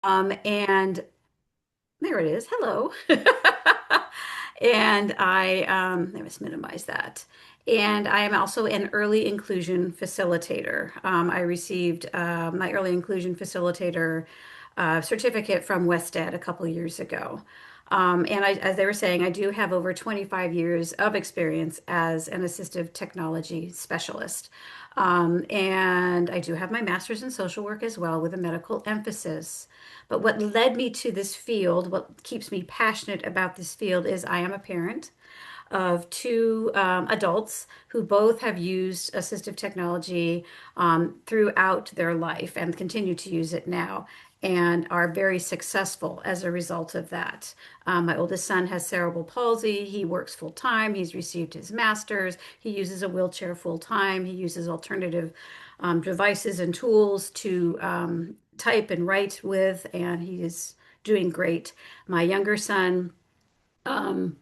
And there it is. Hello. And I must minimize that. And I am also an early inclusion facilitator. I received my early inclusion facilitator certificate from WestEd a couple years ago. And as they were saying, I do have over 25 years of experience as an assistive technology specialist. And I do have my master's in social work as well with a medical emphasis. But what led me to this field, what keeps me passionate about this field, is I am a parent of two adults who both have used assistive technology throughout their life and continue to use it now and are very successful as a result of that. My oldest son has cerebral palsy. He works full time. He's received his master's. He uses a wheelchair full time. He uses alternative devices and tools to type and write with, and he is doing great. My younger son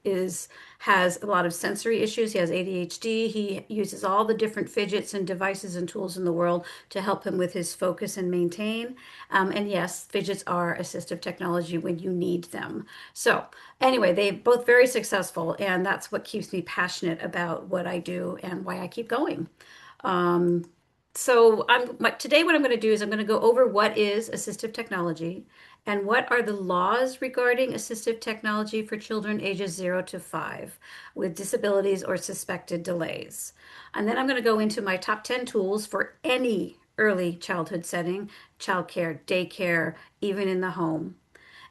is has a lot of sensory issues. He has ADHD. He uses all the different fidgets and devices and tools in the world to help him with his focus and maintain. And yes, fidgets are assistive technology when you need them. So anyway, they both very successful, and that's what keeps me passionate about what I do and why I keep going. Um, Today what I'm going to do is I'm going to go over what is assistive technology and what are the laws regarding assistive technology for children ages 0 to 5 with disabilities or suspected delays. And then I'm going to go into my top 10 tools for any early childhood setting, childcare, daycare, even in the home.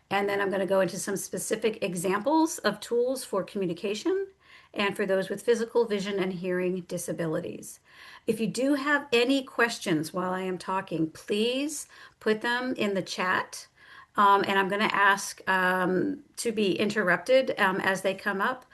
And then I'm going to go into some specific examples of tools for communication and for those with physical, vision, and hearing disabilities. If you do have any questions while I am talking, please put them in the chat. And I'm going to ask to be interrupted as they come up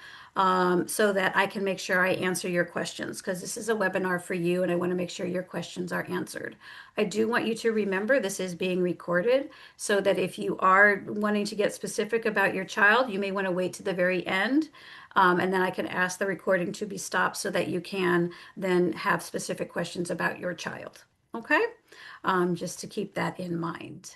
so that I can make sure I answer your questions because this is a webinar for you and I want to make sure your questions are answered. I do want you to remember this is being recorded so that if you are wanting to get specific about your child, you may want to wait to the very end. And then I can ask the recording to be stopped so that you can then have specific questions about your child. Okay? Just to keep that in mind.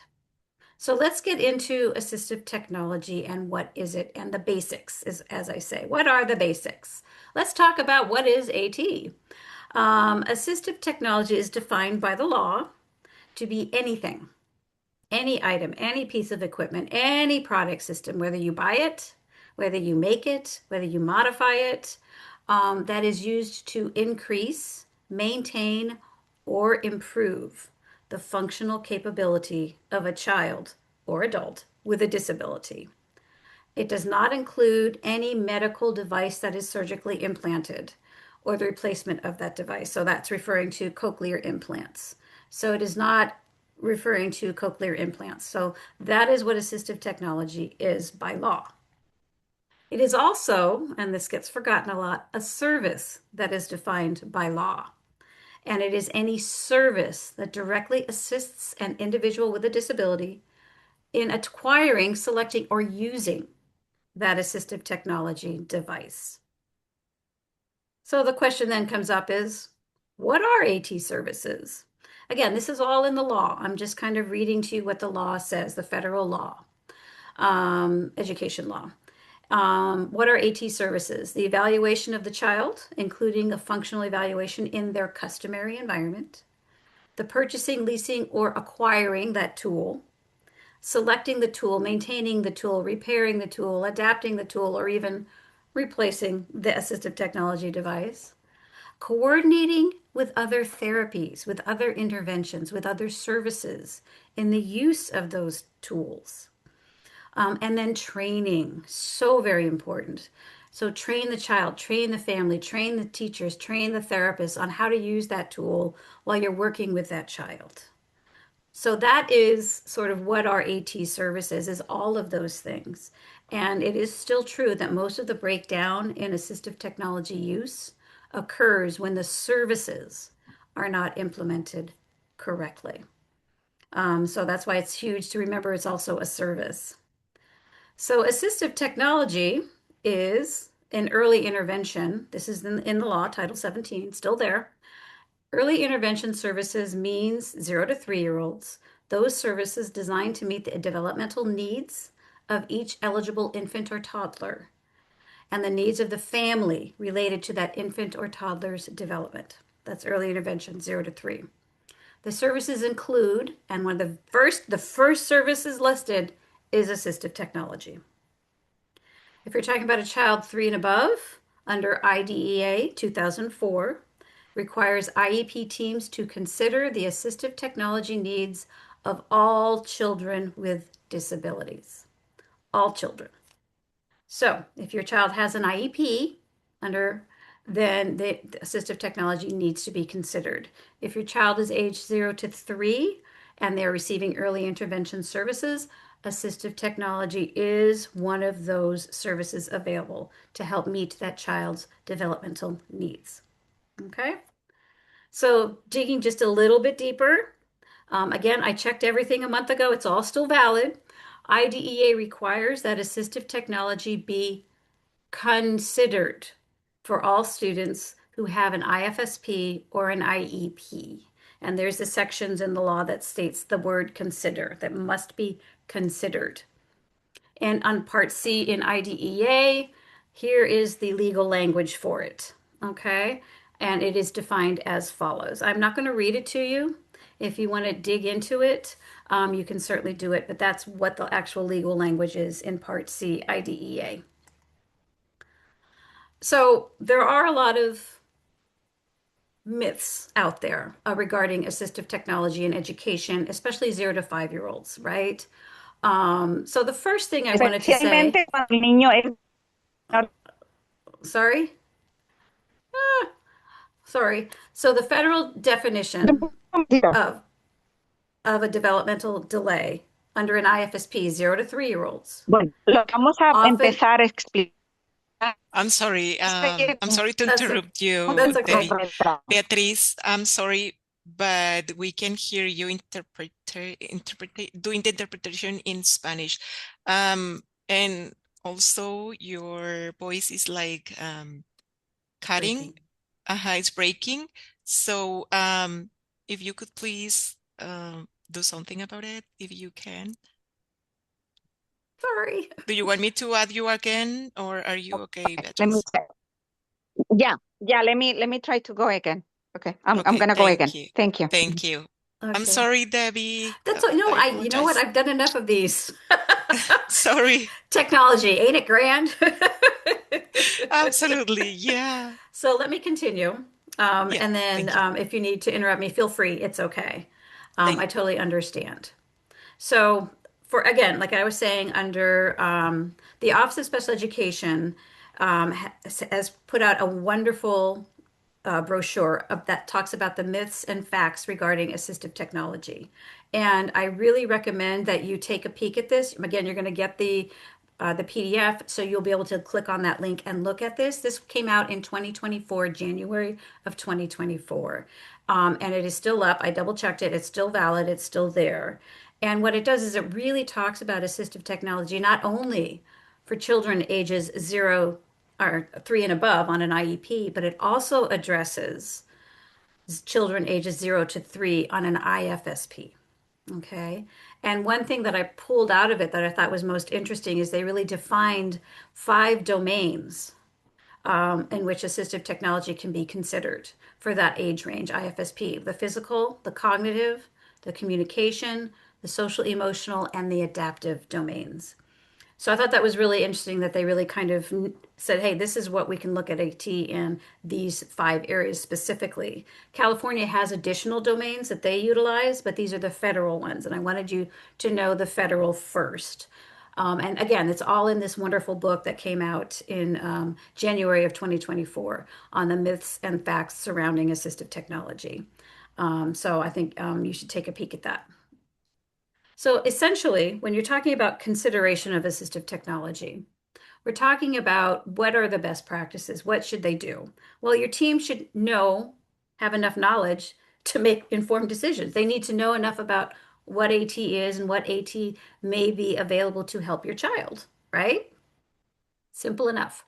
So let's get into assistive technology and what is it and the basics, as I say. What are the basics? Let's talk about what is AT. Assistive technology is defined by the law to be anything, any item, any piece of equipment, any product system, whether you buy it, whether you make it, whether you modify it, that is used to increase, maintain, or improve the functional capability of a child or adult with a disability. It does not include any medical device that is surgically implanted or the replacement of that device. So that's referring to cochlear implants. So it is not referring to cochlear implants. So that is what assistive technology is by law. It is also, and this gets forgotten a lot, a service that is defined by law. And it is any service that directly assists an individual with a disability in acquiring, selecting, or using that assistive technology device. So the question then comes up is, what are AT services? Again, this is all in the law. I'm just kind of reading to you what the law says, the federal law, education law. What are AT services? The evaluation of the child, including a functional evaluation in their customary environment, the purchasing, leasing, or acquiring that tool, selecting the tool, maintaining the tool, repairing the tool, adapting the tool, or even replacing the assistive technology device, coordinating with other therapies, with other interventions, with other services in the use of those tools. And then training, so very important. So train the child, train the family, train the teachers, train the therapists on how to use that tool while you're working with that child. So that is sort of what our AT service is all of those things. And it is still true that most of the breakdown in assistive technology use occurs when the services are not implemented correctly. So that's why it's huge to remember it's also a service. So assistive technology is an early intervention. This is in the law, Title 17, still there. Early intervention services means 0 to 3-year-olds those services designed to meet the developmental needs of each eligible infant or toddler and the needs of the family related to that infant or toddler's development. That's early intervention, 0 to 3. The services include, and one of the first services listed is assistive technology. If you're talking about a child 3 and above, under IDEA 2004, requires IEP teams to consider the assistive technology needs of all children with disabilities. All children. So if your child has an IEP then the assistive technology needs to be considered. If your child is age 0 to 3 and they're receiving early intervention services, assistive technology is one of those services available to help meet that child's developmental needs. Okay? So digging just a little bit deeper, again, I checked everything a month ago. It's all still valid. IDEA requires that assistive technology be considered for all students who have an IFSP or an IEP. And there's the sections in the law that states the word consider, that must be considered. And on Part C in IDEA, here is the legal language for it. Okay? And it is defined as follows. I'm not going to read it to you. If you want to dig into it, you can certainly do it, but that's what the actual legal language is in Part C, IDEA. So there are a lot of myths out there regarding assistive technology in education, especially 0 to 5-year-olds, right? So the first thing I wanted to say, Especialmente cuando el niño es menor. sorry, ah, sorry. So the federal definition of of a developmental delay under an IFSP, 0 to 3-year-olds, Bueno, lo que vamos a often empezar a explicar I'm sorry to that's interrupt you, that's okay. Debbie. Beatriz, I'm sorry, but we can hear you doing the interpretation in Spanish. And also your voice is like cutting. Breaking. It's breaking. So if you could please do something about it, if you can. Sorry. Do you want me to add you again, or are you okay, let me Beatriz? yeah, let me try to go again. Okay, I'm Okay, gonna go again. thank you. Thank you. Thank you. I'm Okay. sorry, Debbie. That's no, I you know what? apologize. I've done enough of these. Sorry. Technology, ain't it grand? Absolutely. Yeah. So let me continue. Yeah. And then Thank you. if you need to interrupt me, feel free. It's okay. I Thank totally understand. So, for again, like I was saying, under the Office of Special Education has put out a wonderful brochure that talks about the myths and facts regarding assistive technology. And I really recommend that you take a peek at this. Again, you're going to get the PDF, so you'll be able to click on that link and look at this. This came out in 2024, January of 2024. And it is still up. I double checked it. It's still valid. It's still there. And what it does is it really talks about assistive technology, not only for children ages 0 or 3 and above on an IEP, but it also addresses children ages 0 to 3 on an IFSP. Okay. And one thing that I pulled out of it that I thought was most interesting is they really defined 5 domains in which assistive technology can be considered for that age range, IFSP: the physical, the cognitive, the communication, the social emotional, and the adaptive domains. So I thought that was really interesting that they really kind of said, hey, this is what we can look at AT in these 5 areas specifically. California has additional domains that they utilize, but these are the federal ones. And I wanted you to know the federal first. And again, it's all in this wonderful book that came out in January of 2024 on the myths and facts surrounding assistive technology. So I think you should take a peek at that. So essentially, when you're talking about consideration of assistive technology, we're talking about what are the best practices? What should they do? Well, your team should have enough knowledge to make informed decisions. They need to know enough about what AT is and what AT may be available to help your child, right? Simple enough.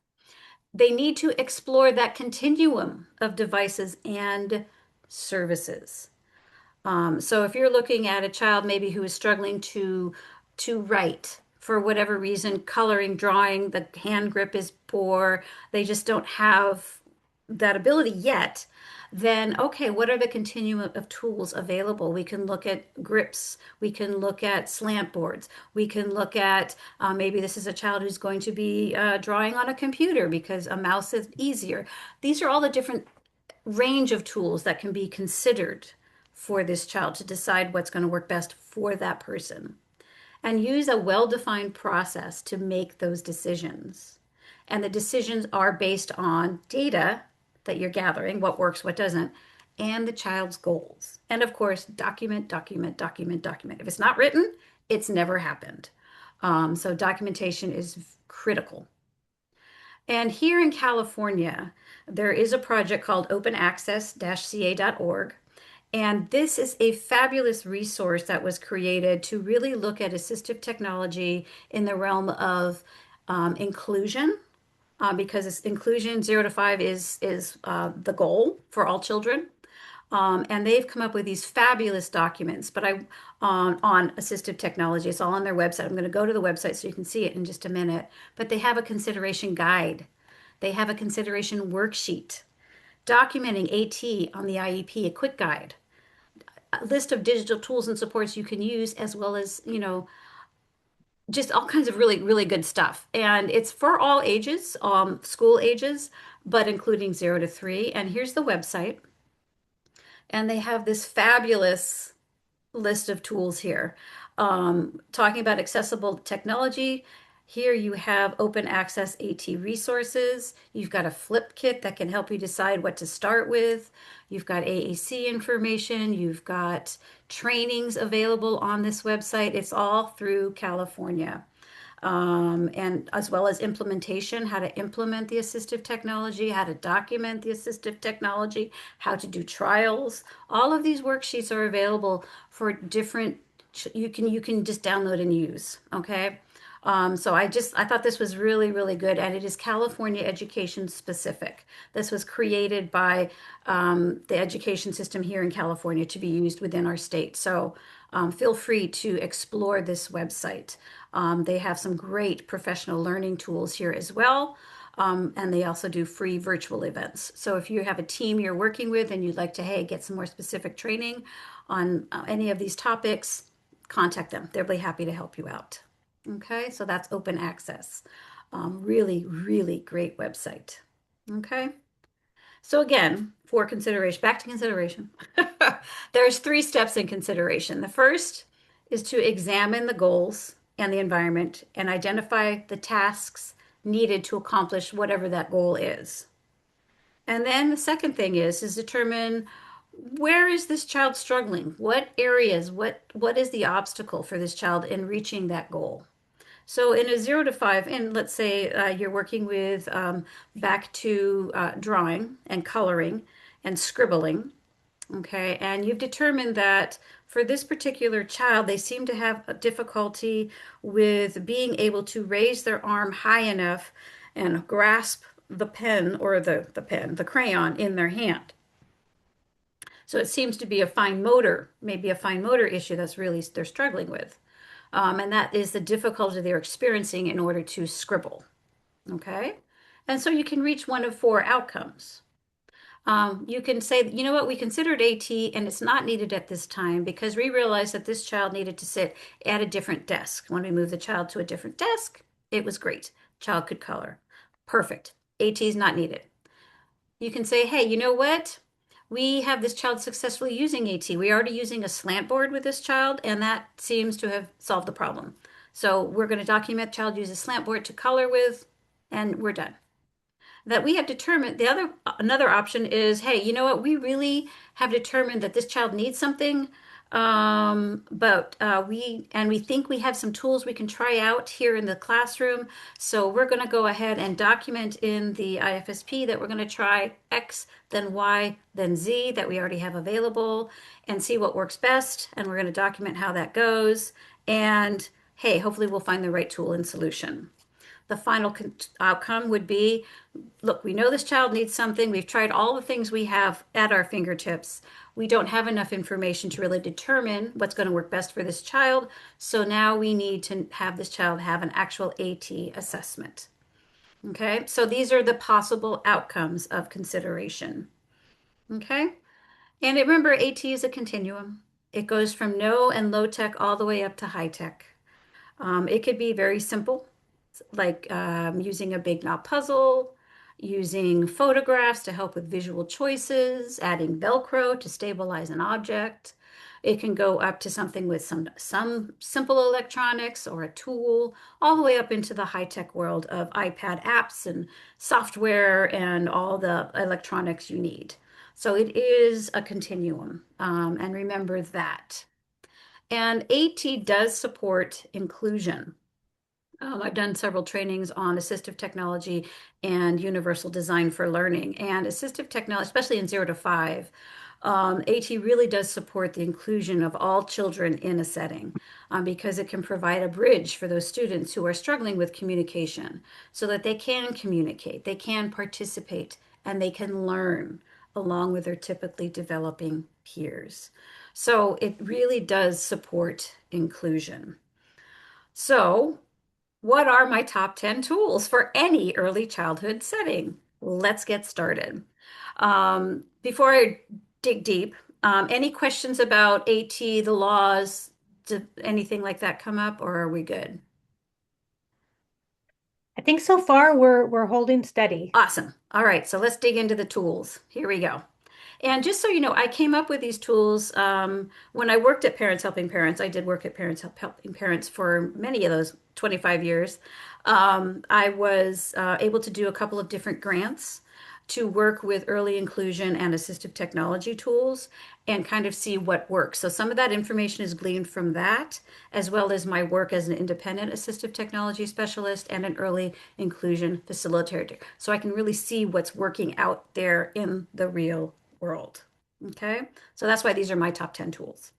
They need to explore that continuum of devices and services. So if you're looking at a child maybe who is struggling to write for whatever reason, coloring, drawing, the hand grip is poor, they just don't have that ability yet, then okay, what are the continuum of tools available? We can look at grips, we can look at slant boards, we can look at maybe this is a child who's going to be drawing on a computer because a mouse is easier. These are all the different range of tools that can be considered for this child to decide what's going to work best for that person. And use a well-defined process to make those decisions. And the decisions are based on data that you're gathering, what works, what doesn't, and the child's goals. And of course, document, document, document, document. If it's not written, it's never happened. So documentation is critical. And here in California, there is a project called openaccess-ca.org. And this is a fabulous resource that was created to really look at assistive technology in the realm of inclusion, because it's inclusion 0 to 5 is the goal for all children. And they've come up with these fabulous documents, but on assistive technology. It's all on their website. I'm going to go to the website so you can see it in just a minute. But they have a consideration guide. They have a consideration worksheet documenting AT on the IEP, a quick guide, a list of digital tools and supports you can use, as well as, just all kinds of really, really good stuff. And it's for all ages, school ages, but including 0 to 3. And here's the website. And they have this fabulous list of tools here. Talking about accessible technology, here you have open access AT resources. You've got a flip kit that can help you decide what to start with. You've got AAC information. You've got trainings available on this website. It's all through California. And as well as implementation, how to implement the assistive technology, how to document the assistive technology, how to do trials. All of these worksheets are available for different, you can just download and use, okay? So I thought this was really, really good, and it is California education specific. This was created by the education system here in California to be used within our state. So feel free to explore this website. They have some great professional learning tools here as well. And they also do free virtual events. So if you have a team you're working with and you'd like to, hey, get some more specific training on any of these topics, contact them. They'll be happy to help you out. Okay, so that's open access. Really, really great website. Okay, so again, for consideration, back to consideration. There's 3 steps in consideration. The first is to examine the goals and the environment and identify the tasks needed to accomplish whatever that goal is. And then the second thing is determine, where is this child struggling? What areas, what is the obstacle for this child in reaching that goal? So in a 0 to 5, and let's say you're working with back to drawing and coloring and scribbling, okay, and you've determined that for this particular child, they seem to have a difficulty with being able to raise their arm high enough and grasp the pen or the crayon in their hand. So it seems to be maybe a fine motor issue that's really they're struggling with. And that is the difficulty they're experiencing in order to scribble. Okay? And so you can reach one of 4 outcomes. You can say, you know what, we considered AT and it's not needed at this time because we realized that this child needed to sit at a different desk. When we moved the child to a different desk, it was great. Child could color. Perfect. AT is not needed. You can say, hey, you know what? We have this child successfully using AT. We're already using a slant board with this child, and that seems to have solved the problem. So we're going to document child uses slant board to color with, and we're done. That we have determined, another option is, hey, you know what? We really have determined that this child needs something, but we think we have some tools we can try out here in the classroom. So we're going to go ahead and document in the IFSP that we're going to try X, then Y, then Z that we already have available and see what works best. And we're going to document how that goes. And hey, hopefully we'll find the right tool and solution. The final outcome would be, look, we know this child needs something. We've tried all the things we have at our fingertips. We don't have enough information to really determine what's going to work best for this child. So now we need to have this child have an actual AT assessment. Okay, so these are the possible outcomes of consideration. Okay, and remember, AT is a continuum. It goes from no and low tech all the way up to high tech. It could be very simple, like using a big knot puzzle, using photographs to help with visual choices, adding Velcro to stabilize an object. It can go up to something with some simple electronics or a tool, all the way up into the high-tech world of iPad apps and software and all the electronics you need. So it is a continuum, and remember that. And AT does support inclusion. I've done several trainings on assistive technology and universal design for learning. And assistive technology, especially in 0 to 5, AT really does support the inclusion of all children in a setting because it can provide a bridge for those students who are struggling with communication so that they can communicate, they can participate, and they can learn along with their typically developing peers. So it really does support inclusion. So, what are my top 10 tools for any early childhood setting? Let's get started. Before I dig deep, any questions about AT, the laws, did anything like that come up, or are we good? I think so far we're holding steady. Awesome. All right, so let's dig into the tools. Here we go. And just so you know, I came up with these tools when I worked at Parents Helping Parents. I did work at Parents Helping Parents for many of those 25 years. I was able to do a couple of different grants to work with early inclusion and assistive technology tools and kind of see what works. So some of that information is gleaned from that, as well as my work as an independent assistive technology specialist and an early inclusion facilitator. So I can really see what's working out there in the real world. Okay, so that's why these are my top 10 tools.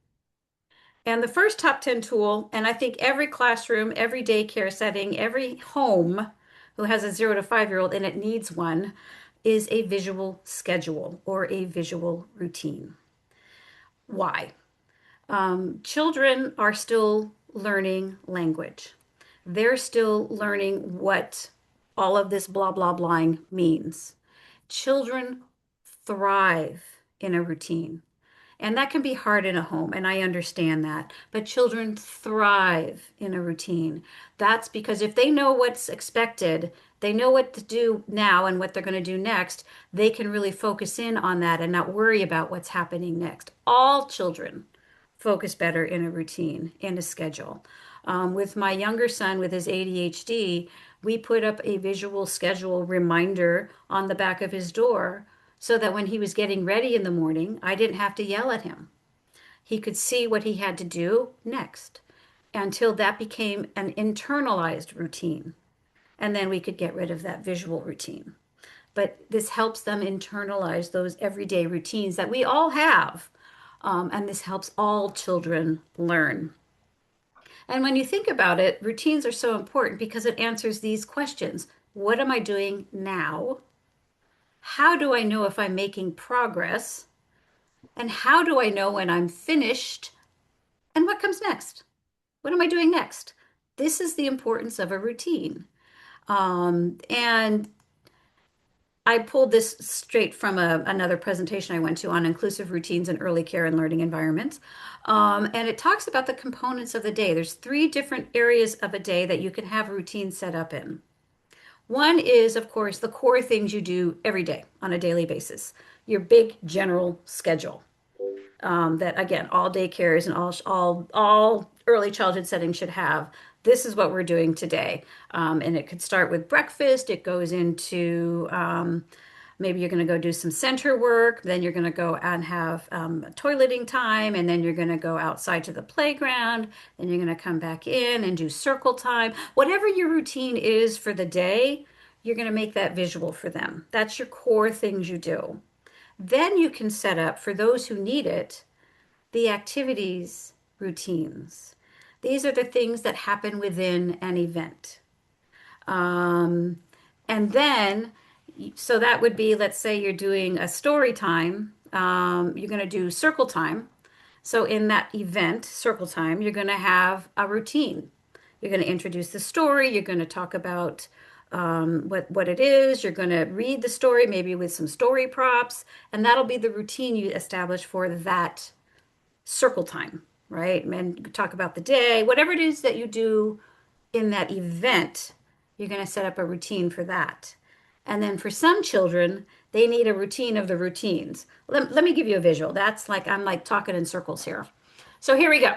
And the first top 10 tool, and I think every classroom, every daycare setting, every home who has a 0 to 5-year-old and it needs one, is a visual schedule or a visual routine. Why? Children are still learning language. They're still learning what all of this blah, blah, blahing means. Children thrive in a routine. And that can be hard in a home, and I understand that. But children thrive in a routine. That's because if they know what's expected, they know what to do now and what they're going to do next, they can really focus in on that and not worry about what's happening next. All children focus better in a routine, in a schedule. With my younger son with his ADHD, we put up a visual schedule reminder on the back of his door so that when he was getting ready in the morning, I didn't have to yell at him. He could see what he had to do next until that became an internalized routine. And then we could get rid of that visual routine. But this helps them internalize those everyday routines that we all have. And this helps all children learn. And when you think about it, routines are so important because it answers these questions. What am I doing now? How do I know if I'm making progress? And how do I know when I'm finished? And what comes next? What am I doing next? This is the importance of a routine. And I pulled this straight from another presentation I went to on inclusive routines in early care and learning environments. And it talks about the components of the day. There's 3 different areas of a day that you can have routines set up in. One is, of course, the core things you do every day on a daily basis, your big general schedule. That again, all daycares and all early childhood settings should have. This is what we're doing today, and it could start with breakfast. It goes into maybe you're going to go do some center work, then you're going to go and have toileting time, and then you're going to go outside to the playground, then you're going to come back in and do circle time. Whatever your routine is for the day, you're going to make that visual for them. That's your core things you do. Then you can set up for those who need it the activities routines. These are the things that happen within an event. Um, and then, so that would be, let's say you're doing a story time. You're going to do circle time. So in that event, circle time, you're going to have a routine. You're going to introduce the story. You're going to talk about what it is. You're going to read the story, maybe with some story props, and that'll be the routine you establish for that circle time, right? And talk about the day, whatever it is that you do in that event, you're going to set up a routine for that. And then for some children, they need a routine of the routines. Let me give you a visual. That's like, I'm like talking in circles here. So here we go.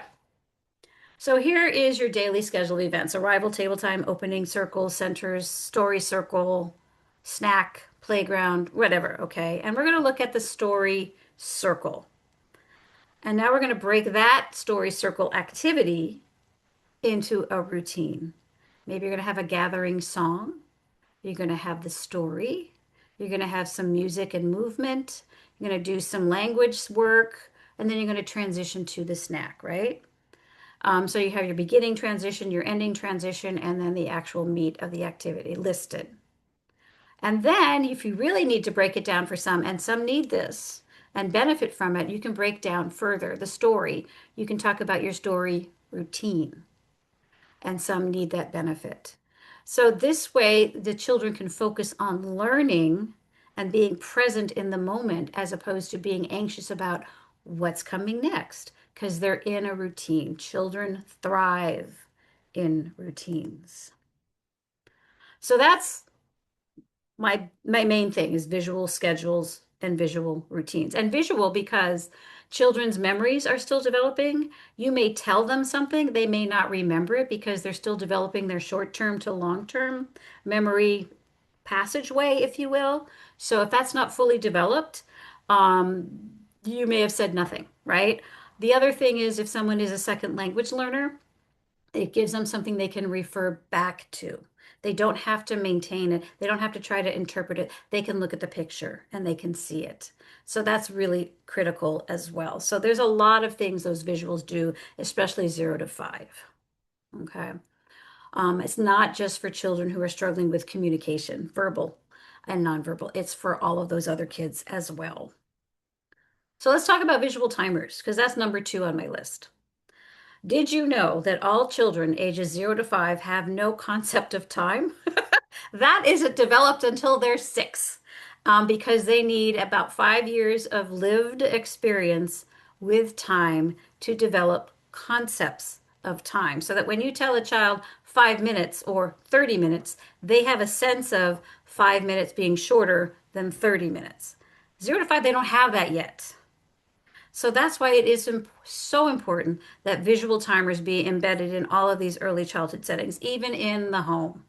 So here is your daily scheduled events: arrival, table time, opening circle, centers, story circle, snack, playground, whatever. Okay. And we're going to look at the story circle. And now we're going to break that story circle activity into a routine. Maybe you're going to have a gathering song. You're going to have the story. You're going to have some music and movement. You're going to do some language work. And then you're going to transition to the snack, right? So you have your beginning transition, your ending transition, and then the actual meat of the activity listed. And then if you really need to break it down for some, and some need this and benefit from it, you can break down further the story. You can talk about your story routine, and some need that benefit. So this way, the children can focus on learning and being present in the moment as opposed to being anxious about what's coming next because they're in a routine. Children thrive in routines. So that's my main thing is visual schedules and visual routines. And visual because children's memories are still developing. You may tell them something, they may not remember it because they're still developing their short-term to long-term memory passageway, if you will. So if that's not fully developed, you may have said nothing, right? The other thing is if someone is a second language learner, it gives them something they can refer back to. They don't have to maintain it. They don't have to try to interpret it. They can look at the picture and they can see it. So that's really critical as well. So there's a lot of things those visuals do, especially 0 to 5. Okay. It's not just for children who are struggling with communication, verbal and nonverbal. It's for all of those other kids as well. So let's talk about visual timers because that's number 2 on my list. Did you know that all children ages 0 to 5 have no concept of time? That isn't developed until they're 6, because they need about 5 years of lived experience with time to develop concepts of time. So that when you tell a child 5 minutes or 30 minutes, they have a sense of 5 minutes being shorter than 30 minutes. 0 to 5, they don't have that yet. So that's why it is so important that visual timers be embedded in all of these early childhood settings, even in the home.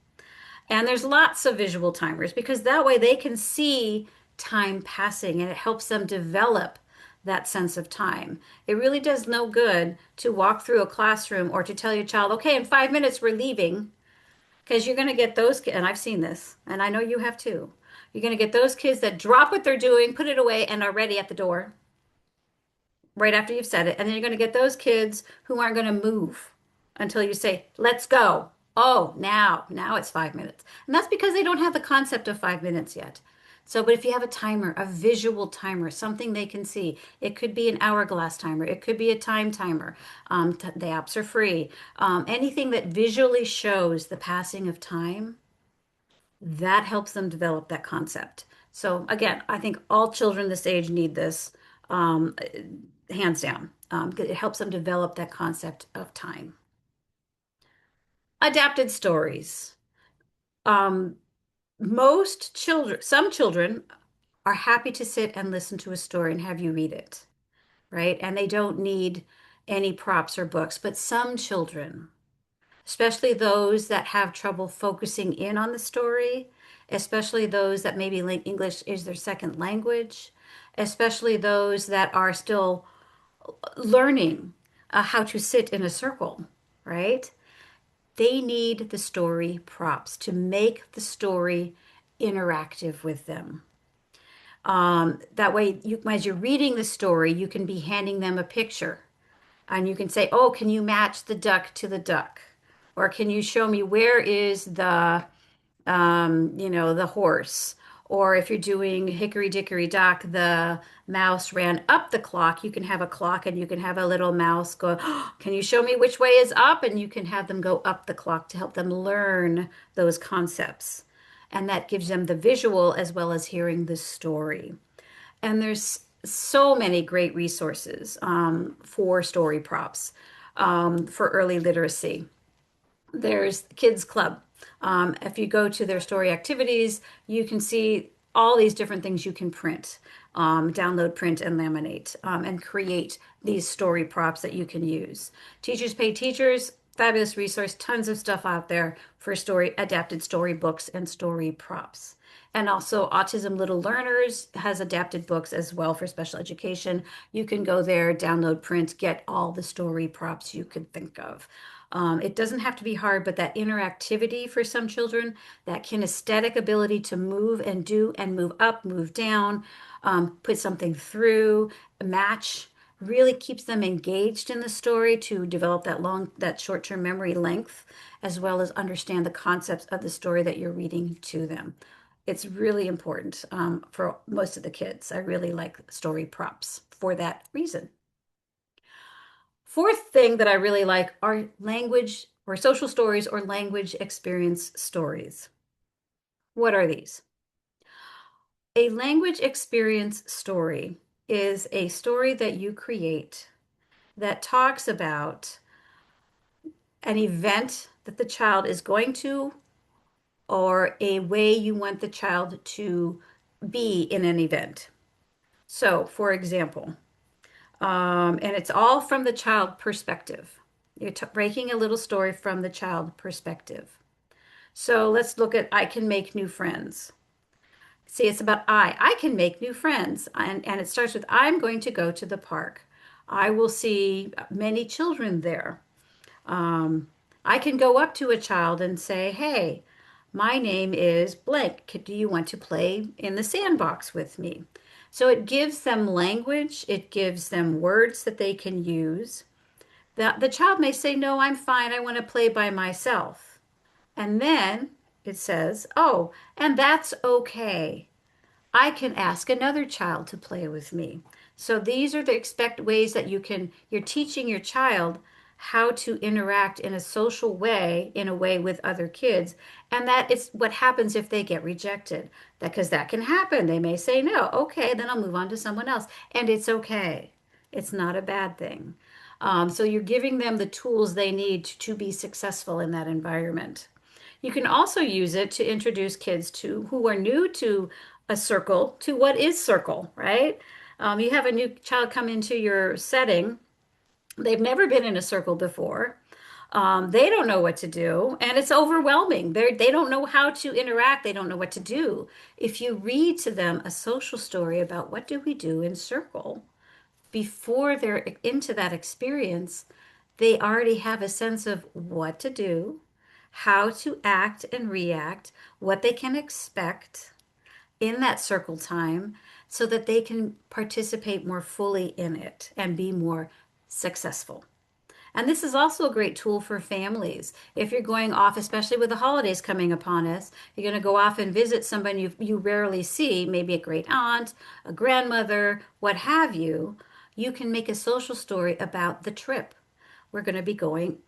And there's lots of visual timers because that way they can see time passing and it helps them develop that sense of time. It really does no good to walk through a classroom or to tell your child, okay, in 5 minutes we're leaving, because you're going to get those kids, and I've seen this, and I know you have too. You're going to get those kids that drop what they're doing, put it away, and are ready at the door right after you've said it. And then you're going to get those kids who aren't going to move until you say, let's go. Oh, now it's 5 minutes. And that's because they don't have the concept of 5 minutes yet. So, but if you have a timer, a visual timer, something they can see, it could be an hourglass timer, it could be a time timer. The apps are free. Anything that visually shows the passing of time, that helps them develop that concept. So again, I think all children this age need this. Hands down. It helps them develop that concept of time. Adapted stories. Um, some children are happy to sit and listen to a story and have you read it, right? And they don't need any props or books. But some children, especially those that have trouble focusing in on the story, especially those that maybe English is their second language, especially those that are still learning how to sit in a circle, right? They need the story props to make the story interactive with them. That way, as you're reading the story, you can be handing them a picture and you can say, oh, can you match the duck to the duck? Or can you show me where is the the horse. Or if you're doing Hickory Dickory Dock, the mouse ran up the clock. You can have a clock and you can have a little mouse go, "Oh, can you show me which way is up?" And you can have them go up the clock to help them learn those concepts. And that gives them the visual as well as hearing the story. And there's so many great resources for story props for early literacy. There's Kids Club. If you go to their story activities, you can see all these different things you can print, download, print, and laminate, and create these story props that you can use. Teachers Pay Teachers, fabulous resource, tons of stuff out there for story adapted storybooks and story props. And also, Autism Little Learners has adapted books as well for special education. You can go there, download, print, get all the story props you could think of. It doesn't have to be hard, but that interactivity for some children, that kinesthetic ability to move and do and move up, move down, put something through, match, really keeps them engaged in the story to develop that short-term memory length, as well as understand the concepts of the story that you're reading to them. It's really important for most of the kids. I really like story props for that reason. Fourth thing that I really like are language or social stories or language experience stories. What are these? A language experience story is a story that you create that talks about an event that the child is going to, or a way you want the child to be in an event. So, for example, and it's all from the child perspective. You're breaking a little story from the child perspective. So let's look at I can make new friends. See, it's about I can make new friends. And it starts with I'm going to go to the park. I will see many children there. Um, I can go up to a child and say, "Hey, my name is blank. Do you want to play in the sandbox with me?" So it gives them language, it gives them words that they can use. The child may say, "No, I'm fine. I want to play by myself." And then it says, "Oh, and that's okay. I can ask another child to play with me." So these are the expect ways that you're teaching your child how to interact in a social way, in a way with other kids. And that is what happens if they get rejected. Because that can happen. They may say no. Okay, then I'll move on to someone else. And it's okay. It's not a bad thing. So you're giving them the tools they need to be successful in that environment. You can also use it to introduce kids to who are new to a circle to what is circle, right? You have a new child come into your setting. They've never been in a circle before. They don't know what to do, and it's overwhelming. They don't know how to interact. They don't know what to do. If you read to them a social story about what do we do in circle before they're into that experience, they already have a sense of what to do, how to act and react, what they can expect in that circle time so that they can participate more fully in it and be more successful. And this is also a great tool for families. If you're going off, especially with the holidays coming upon us, you're going to go off and visit someone you rarely see, maybe a great aunt, a grandmother, what have you. You can make a social story about the trip. We're going to be going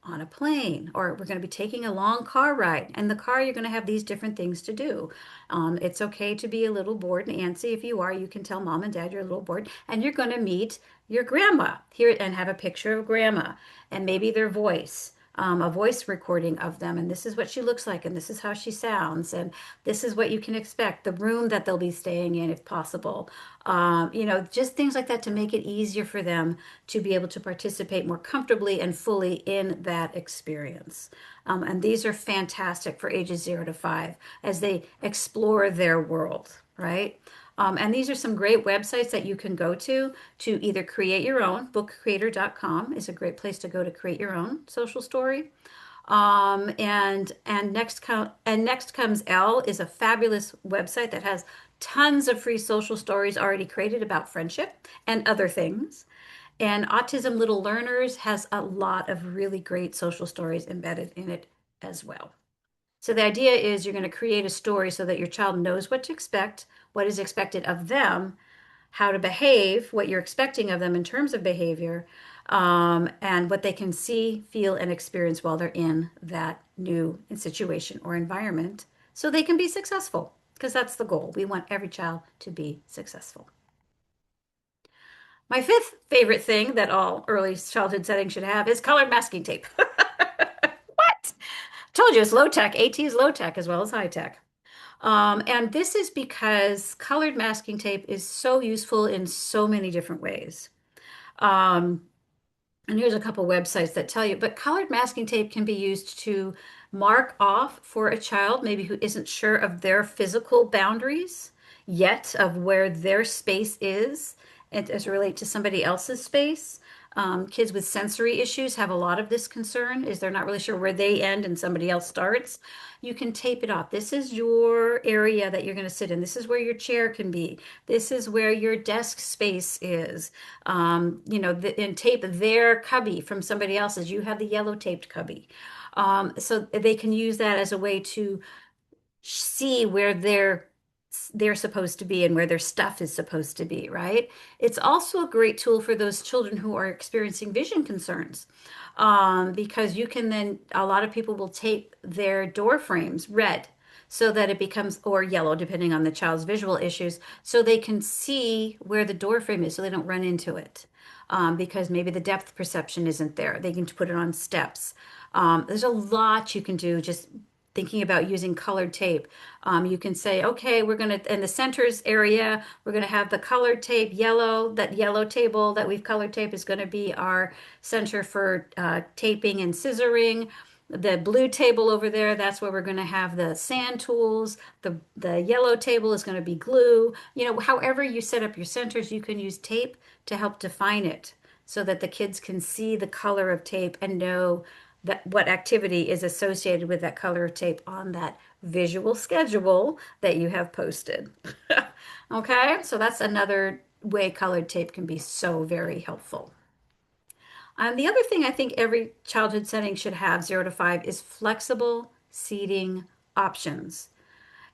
on a plane, or we're going to be taking a long car ride. In the car, you're going to have these different things to do. It's okay to be a little bored and antsy. If you are, you can tell mom and dad you're a little bored, and you're going to meet your grandma here and have a picture of grandma and maybe their voice. A voice recording of them, and this is what she looks like, and this is how she sounds, and this is what you can expect. The room that they'll be staying in, if possible. Just things like that to make it easier for them to be able to participate more comfortably and fully in that experience. And these are fantastic for ages 0 to 5 as they explore their world, right? And these are some great websites that you can go to either create your own. Bookcreator.com is a great place to go to create your own social story. And next comes L is a fabulous website that has tons of free social stories already created about friendship and other things. And Autism Little Learners has a lot of really great social stories embedded in it as well. So the idea is you're going to create a story so that your child knows what to expect, what is expected of them, how to behave, what you're expecting of them in terms of behavior, and what they can see, feel, and experience while they're in that new situation or environment so they can be successful, because that's the goal. We want every child to be successful. My fifth favorite thing that all early childhood settings should have is colored masking tape. What? Told you it's low tech. AT is low tech as well as high tech. And this is because colored masking tape is so useful in so many different ways. Um, and here's a couple websites that tell you, but colored masking tape can be used to mark off for a child, maybe who isn't sure of their physical boundaries yet, of where their space is and as relate to somebody else's space. Kids with sensory issues have a lot of this concern, is they're not really sure where they end and somebody else starts. You can tape it off. This is your area that you're going to sit in. This is where your chair can be. This is where your desk space is. And tape their cubby from somebody else's. You have the yellow taped cubby. So they can use that as a way to see where they're supposed to be and where their stuff is supposed to be, right? It's also a great tool for those children who are experiencing vision concerns, because you can then, a lot of people will tape their door frames red so that it becomes, or yellow, depending on the child's visual issues, so they can see where the door frame is so they don't run into it. Because maybe the depth perception isn't there. They can put it on steps. There's a lot you can do just thinking about using colored tape. You can say, okay, we're going to, in the centers area, we're going to have the colored tape yellow. That yellow table that we've colored tape is going to be our center for taping and scissoring. The blue table over there, that's where we're going to have the sand tools. The yellow table is going to be glue. However you set up your centers, you can use tape to help define it so that the kids can see the color of tape and know that what activity is associated with that color of tape on that visual schedule that you have posted. Okay, so that's another way colored tape can be so very helpful. The other thing I think every childhood setting should have, 0 to 5, is flexible seating options.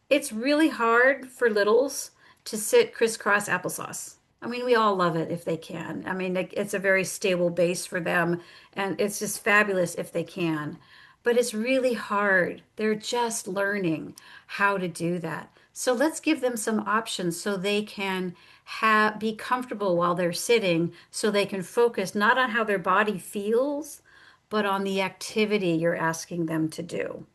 It's really hard for littles to sit crisscross applesauce. I mean, we all love it if they can. I mean, it's a very stable base for them, and it's just fabulous if they can. But it's really hard. They're just learning how to do that. So let's give them some options so they can be comfortable while they're sitting, so they can focus not on how their body feels, but on the activity you're asking them to do.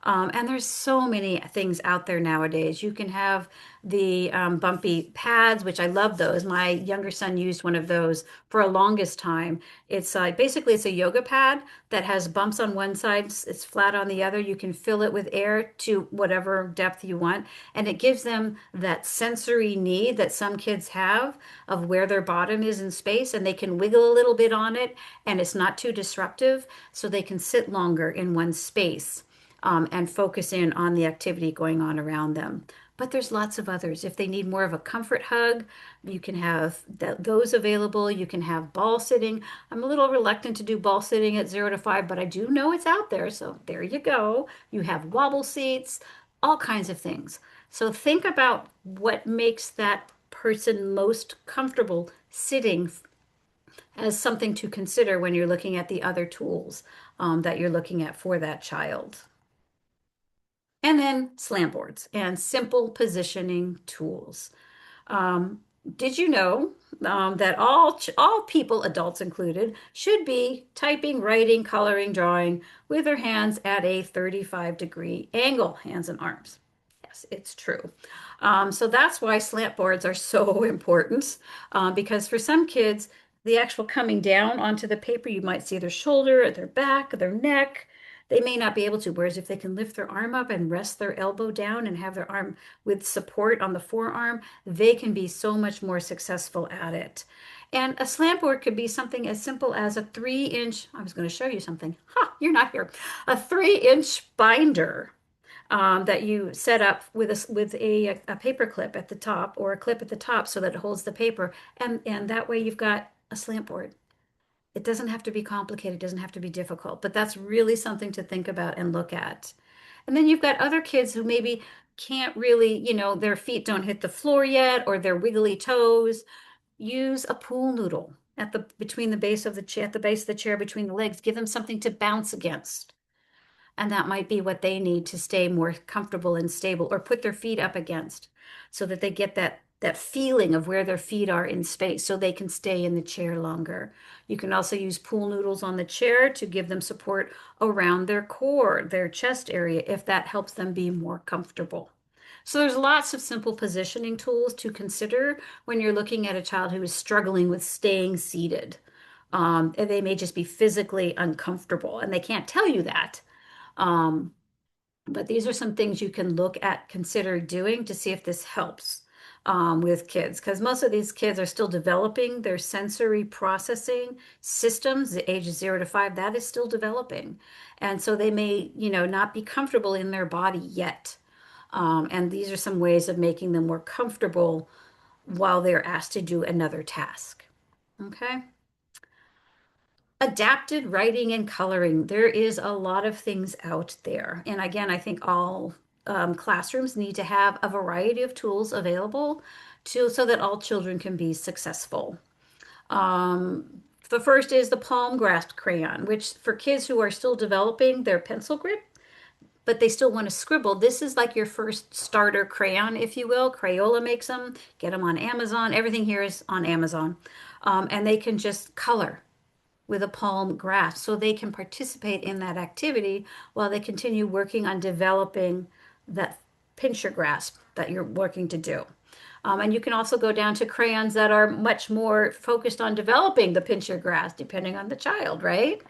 And there's so many things out there nowadays. You can have the bumpy pads, which I love those. My younger son used one of those for a longest time. It's basically it's a yoga pad that has bumps on one side, it's flat on the other. You can fill it with air to whatever depth you want, and it gives them that sensory need that some kids have of where their bottom is in space, and they can wiggle a little bit on it, and it's not too disruptive, so they can sit longer in one space and focus in on the activity going on around them. But there's lots of others. If they need more of a comfort hug, you can have those available. You can have ball sitting. I'm a little reluctant to do ball sitting at 0 to 5, but I do know it's out there. So there you go. You have wobble seats, all kinds of things. So think about what makes that person most comfortable sitting as something to consider when you're looking at the other tools that you're looking at for that child. And then slam boards and simple positioning tools. Um, did you know that all people, adults included, should be typing, writing, coloring, drawing with their hands at a 35-degree angle, hands and arms? Yes, it's true. So that's why slant boards are so important, because for some kids, the actual coming down onto the paper, you might see their shoulder, their back, their neck. They may not be able to. Whereas if they can lift their arm up and rest their elbow down and have their arm with support on the forearm, they can be so much more successful at it. And a slant board could be something as simple as a 3-inch, I was going to show you something. Ha, you're not here. A 3-inch binder that you set up with a paper clip at the top, or a clip at the top so that it holds the paper. And that way you've got a slant board. It doesn't have to be complicated, it doesn't have to be difficult, but that's really something to think about and look at. And then you've got other kids who maybe can't really, their feet don't hit the floor yet or their wiggly toes. Use a pool noodle at the between the base of the chair, at the base of the chair between the legs. Give them something to bounce against. And that might be what they need to stay more comfortable and stable, or put their feet up against so that they get that feeling of where their feet are in space so they can stay in the chair longer. You can also use pool noodles on the chair to give them support around their core, their chest area, if that helps them be more comfortable. So there's lots of simple positioning tools to consider when you're looking at a child who is struggling with staying seated. And they may just be physically uncomfortable, and they can't tell you that. Um, but these are some things you can look at, consider doing to see if this helps with kids, because most of these kids are still developing their sensory processing systems. The ages 0 to 5, that is still developing. And so they may, not be comfortable in their body yet. And these are some ways of making them more comfortable while they're asked to do another task. Okay. Adapted writing and coloring. There is a lot of things out there. And again, I think all classrooms need to have a variety of tools available so that all children can be successful. The first is the palm grasp crayon, which for kids who are still developing their pencil grip, but they still want to scribble. This is like your first starter crayon, if you will. Crayola makes them. Get them on Amazon. Everything here is on Amazon. And they can just color with a palm grasp so they can participate in that activity while they continue working on developing that pincher grasp that you're working to do. And you can also go down to crayons that are much more focused on developing the pincher grasp, depending on the child, right?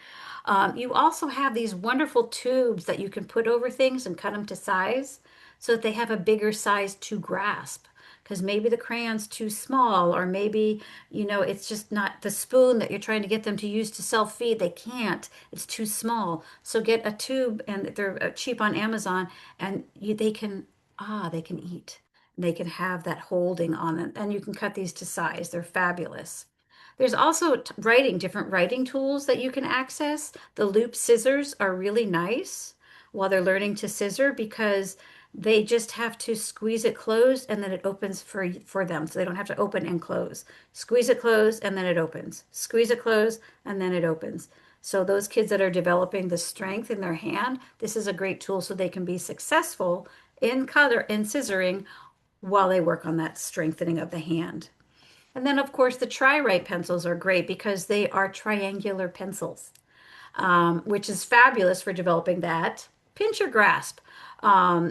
You also have these wonderful tubes that you can put over things and cut them to size so that they have a bigger size to grasp. Because maybe the crayon's too small, or maybe, it's just not the spoon that you're trying to get them to use to self-feed. They can't. It's too small. So get a tube, and they're cheap on Amazon, and they can eat. They can have that holding on it, and you can cut these to size. They're fabulous. There's also different writing tools that you can access. The loop scissors are really nice while they're learning to scissor, because they just have to squeeze it closed and then it opens for them. So they don't have to open and close. Squeeze it closed and then it opens. Squeeze it closed and then it opens. So those kids that are developing the strength in their hand, this is a great tool so they can be successful in scissoring while they work on that strengthening of the hand. And then, of course, the tri-write pencils are great because they are triangular pencils, which is fabulous for developing that pincher grasp.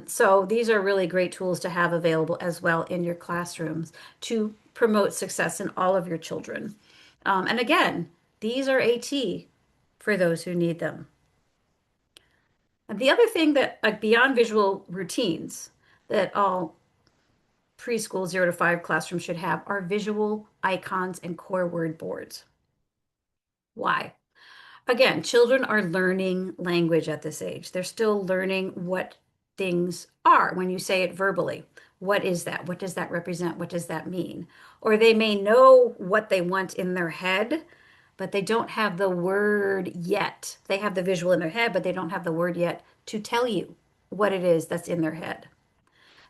So these are really great tools to have available as well in your classrooms to promote success in all of your children. And again, these are AT for those who need them. And the other thing that, beyond visual routines, that all preschool 0 to 5 classrooms should have are visual icons and core word boards. Why? Again, children are learning language at this age. They're still learning what things are when you say it verbally. What is that? What does that represent? What does that mean? Or they may know what they want in their head, but they don't have the word yet. They have the visual in their head, but they don't have the word yet to tell you what it is that's in their head.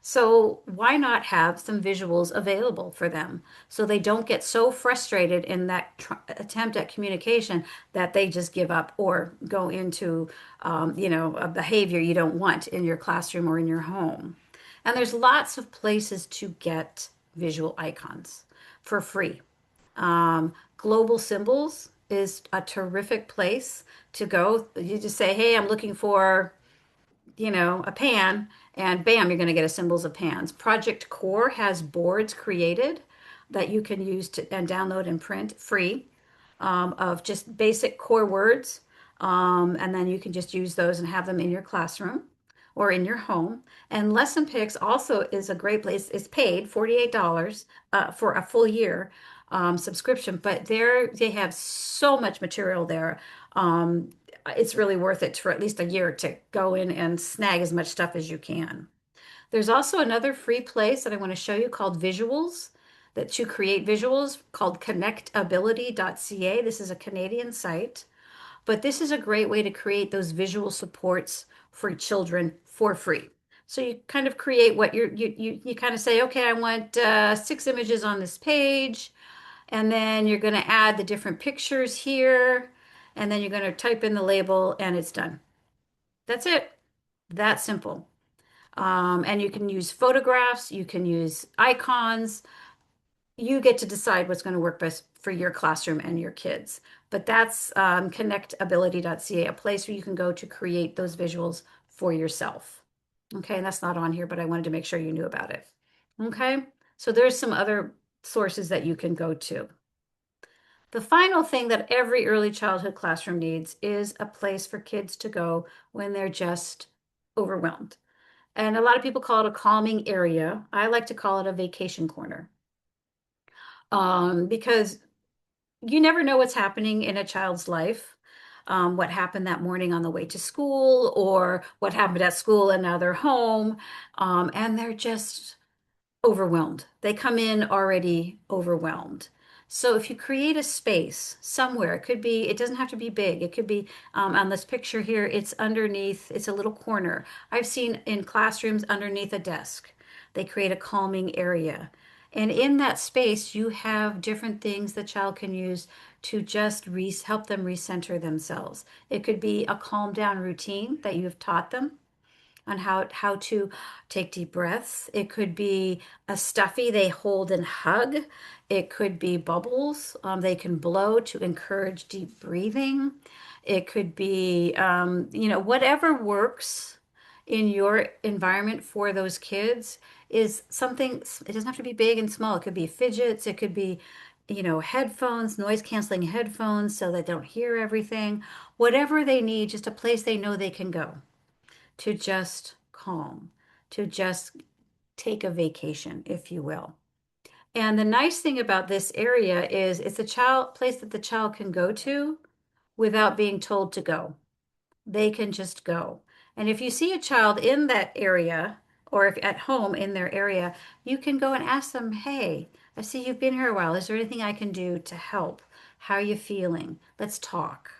So why not have some visuals available for them so they don't get so frustrated in that attempt at communication that they just give up or go into, a behavior you don't want in your classroom or in your home. And there's lots of places to get visual icons for free. Global Symbols is a terrific place to go. You just say, hey, I'm looking for a pan, and bam, you're going to get a symbols of pans. Project Core has boards created that you can use and download and print free, of just basic core words. And then you can just use those and have them in your classroom or in your home. And Lesson Picks also is a great place. It's paid $48 for a full year subscription, but they have so much material there. It's really worth it for at least a year to go in and snag as much stuff as you can. There's also another free place that I want to show you called Visuals, that to create visuals, called connectability.ca. This is a Canadian site, but this is a great way to create those visual supports for children for free. So you kind of create what you kind of say, okay, I want 6 images on this page, and then you're going to add the different pictures here, and then you're going to type in the label, and it's done. That's it. That simple. And you can use photographs, you can use icons. You get to decide what's going to work best for your classroom and your kids. But that's connectability.ca, a place where you can go to create those visuals for yourself. Okay, and that's not on here, but I wanted to make sure you knew about it. Okay, so there's some other sources that you can go to. The final thing that every early childhood classroom needs is a place for kids to go when they're just overwhelmed. And a lot of people call it a calming area. I like to call it a vacation corner. Because you never know what's happening in a child's life. What happened that morning on the way to school, or what happened at school and now they're home, and they're just overwhelmed. They come in already overwhelmed. So if you create a space somewhere, it could be, it doesn't have to be big. It could be on this picture here, it's underneath, it's a little corner. I've seen in classrooms underneath a desk. They create a calming area. And in that space, you have different things the child can use to just help them recenter themselves. It could be a calm down routine that you've taught them on how to take deep breaths. It could be a stuffy they hold and hug. It could be bubbles they can blow to encourage deep breathing. It could be, whatever works in your environment for those kids is something, it doesn't have to be big and small. It could be fidgets. It could be, headphones, noise canceling headphones so they don't hear everything. Whatever they need, just a place they know they can go to just calm, to just take a vacation, if you will. And the nice thing about this area is it's a place that the child can go to without being told to go. They can just go. And if you see a child in that area, or if at home in their area, you can go and ask them, hey, I see you've been here a while. Is there anything I can do to help? How are you feeling? Let's talk.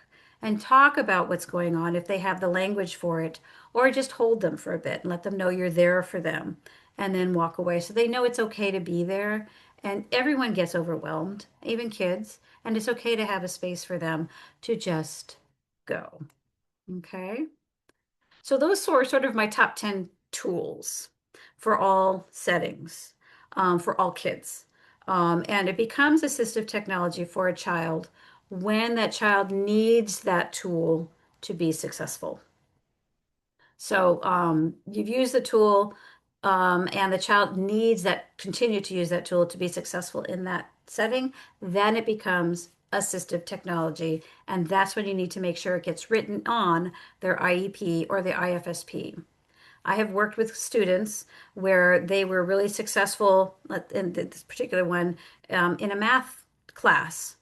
And talk about what's going on if they have the language for it, or just hold them for a bit and let them know you're there for them, and then walk away so they know it's okay to be there. And everyone gets overwhelmed, even kids, and it's okay to have a space for them to just go. Okay. So those are sort of my top 10 tools for all settings, for all kids. And it becomes assistive technology for a child when that child needs that tool to be successful. So you've used the tool, and the child needs that, continue to use that tool to be successful in that setting, then it becomes assistive technology. And that's when you need to make sure it gets written on their IEP or the IFSP. I have worked with students where they were really successful in this particular one in a math class.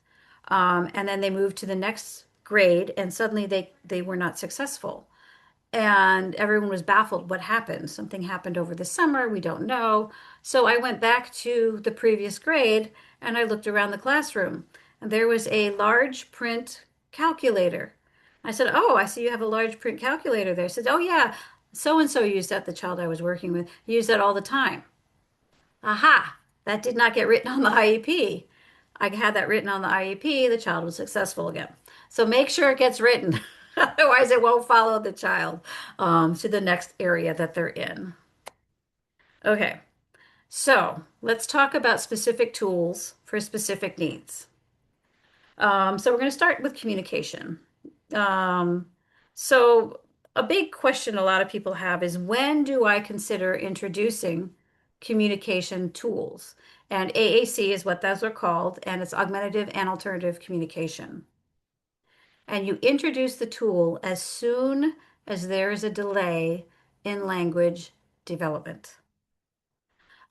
And then they moved to the next grade and suddenly they were not successful. And everyone was baffled. What happened? Something happened over the summer. We don't know. So I went back to the previous grade and I looked around the classroom. And there was a large print calculator. I said, oh, I see you have a large print calculator there. I said, oh, yeah, so and so used that, the child I was working with, used that all the time. Aha, that did not get written on the IEP. I had that written on the IEP, the child was successful again. So make sure it gets written. Otherwise, it won't follow the child to the next area that they're in. Okay, so let's talk about specific tools for specific needs. So we're going to start with communication. So a big question a lot of people have is, when do I consider introducing communication tools? And AAC is what those are called, and it's augmentative and alternative communication. And you introduce the tool as soon as there is a delay in language development.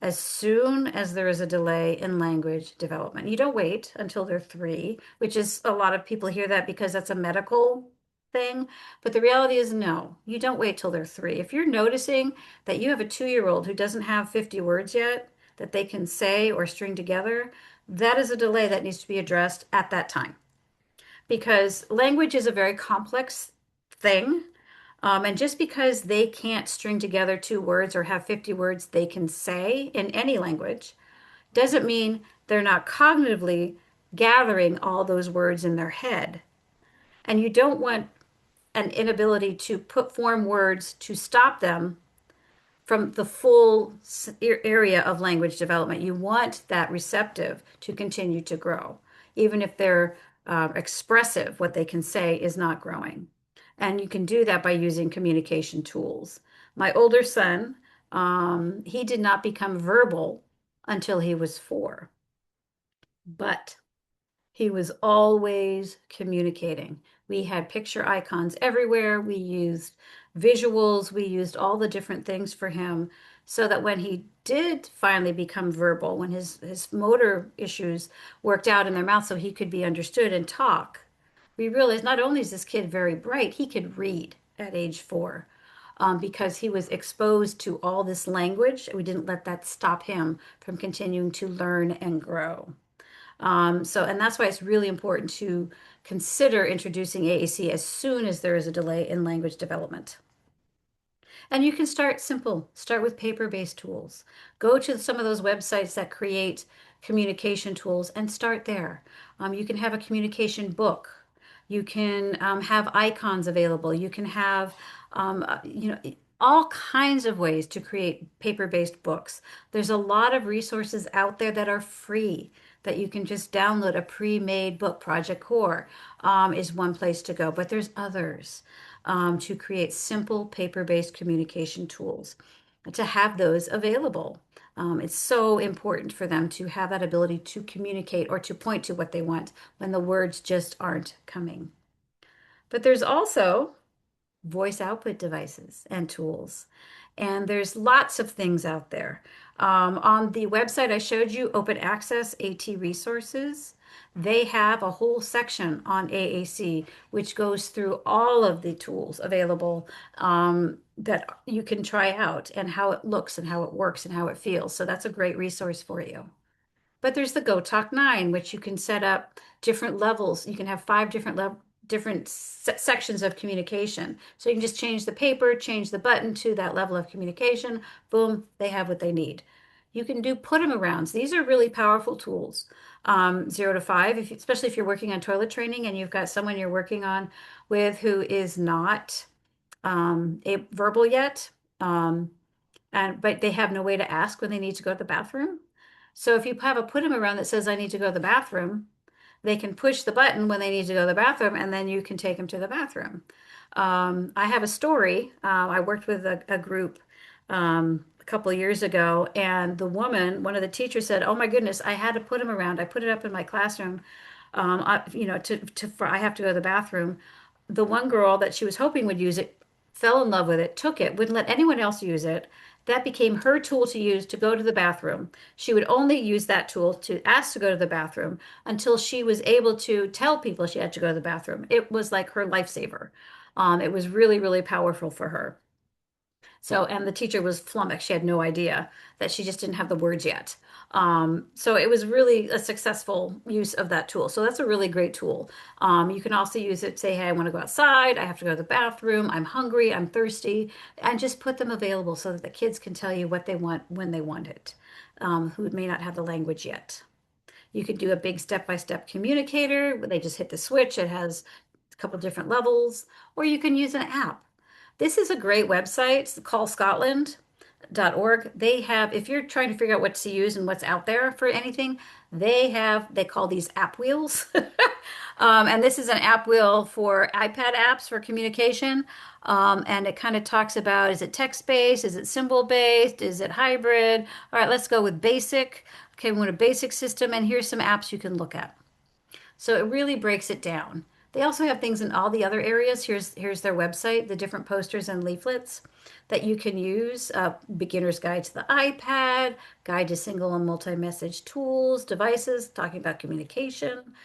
As soon as there is a delay in language development. You don't wait until they're 3, which is, a lot of people hear that because that's a medical thing. But the reality is, no, you don't wait till they're 3. If you're noticing that you have a 2-year-old who doesn't have 50 words yet that they can say or string together, that is a delay that needs to be addressed at that time. Because language is a very complex thing. And just because they can't string together two words or have 50 words they can say in any language doesn't mean they're not cognitively gathering all those words in their head. And you don't want an inability to put form words to stop them from the full area of language development. You want that receptive to continue to grow, even if they're expressive, what they can say is not growing. And you can do that by using communication tools. My older son, he did not become verbal until he was 4, but he was always communicating. We had picture icons everywhere. We used visuals. We used all the different things for him so that when he did finally become verbal, when his motor issues worked out in their mouth so he could be understood and talk, we realized not only is this kid very bright, he could read at age 4. Because he was exposed to all this language. We didn't let that stop him from continuing to learn and grow. And that's why it's really important to consider introducing AAC as soon as there is a delay in language development. And you can start simple, start with paper-based tools. Go to some of those websites that create communication tools and start there. You can have a communication book. You can have icons available. You can have, all kinds of ways to create paper-based books. There's a lot of resources out there that are free that you can just download a pre-made book. Project Core is one place to go, but there's others to create simple paper-based communication tools, to have those available. It's so important for them to have that ability to communicate or to point to what they want when the words just aren't coming. But there's also voice output devices and tools. And there's lots of things out there. On the website I showed you, Open Access AT Resources, they have a whole section on AAC, which goes through all of the tools available that you can try out and how it looks and how it works and how it feels. So that's a great resource for you. But there's the Go Talk 9, which you can set up different levels. You can have 5 different sections of communication. So you can just change the paper, change the button to that level of communication. Boom, they have what they need. You can do put them arounds. These are really powerful tools. 0 to 5, especially if you're working on toilet training and you've got someone you're working on with who is not verbal yet, but they have no way to ask when they need to go to the bathroom. So if you have a put them around that says, I need to go to the bathroom, they can push the button when they need to go to the bathroom, and then you can take them to the bathroom. I have a story. I worked with a group a couple of years ago, and the woman, one of the teachers said, "Oh my goodness, I had to put them around. I put it up in my classroom. I have to go to the bathroom." The one girl that she was hoping would use it fell in love with it, took it, wouldn't let anyone else use it. That became her tool to use to go to the bathroom. She would only use that tool to ask to go to the bathroom until she was able to tell people she had to go to the bathroom. It was like her lifesaver. It was really, really powerful for her. So, and the teacher was flummoxed. She had no idea that she just didn't have the words yet. So it was really a successful use of that tool. So that's a really great tool. You can also use it to say, hey, I want to go outside. I have to go to the bathroom. I'm hungry. I'm thirsty. And just put them available so that the kids can tell you what they want when they want it, who may not have the language yet. You could do a big step-by-step communicator where they just hit the switch. It has a couple different levels, or you can use an app. This is a great website, callscotland.org. They have, if you're trying to figure out what to use and what's out there for anything, they call these app wheels. And this is an app wheel for iPad apps for communication. And it kind of talks about, is it text-based? Is it symbol-based? Is it hybrid? All right, let's go with basic. Okay, we want a basic system, and here's some apps you can look at. So it really breaks it down. They also have things in all the other areas. Here's their website, the different posters and leaflets that you can use. Beginner's Guide to the iPad, Guide to Single and Multi-Message Tools, Devices, talking about communication.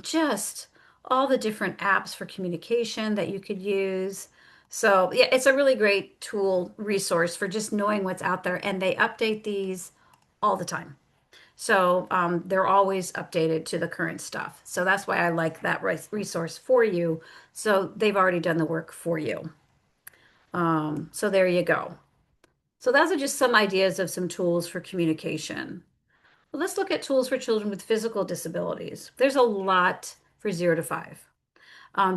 Just all the different apps for communication that you could use. So yeah, it's a really great tool resource for just knowing what's out there. And they update these all the time. So they're always updated to the current stuff. So that's why I like that resource for you. So they've already done the work for you. So there you go. So those are just some ideas of some tools for communication. Well, let's look at tools for children with physical disabilities. There's a lot for 0 to 5.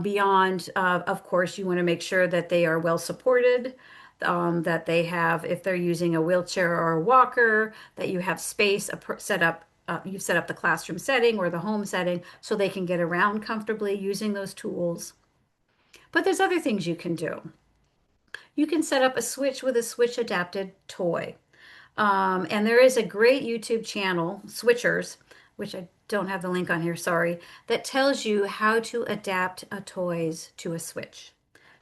Beyond, of course, you want to make sure that they are well supported, that they have, if they're using a wheelchair or a walker, that you have space set up. You've set up the classroom setting or the home setting so they can get around comfortably using those tools. But there's other things you can do. You can set up a switch with a switch adapted toy. And there is a great YouTube channel, Switchers, which I don't have the link on here, sorry, that tells you how to adapt toys to a switch.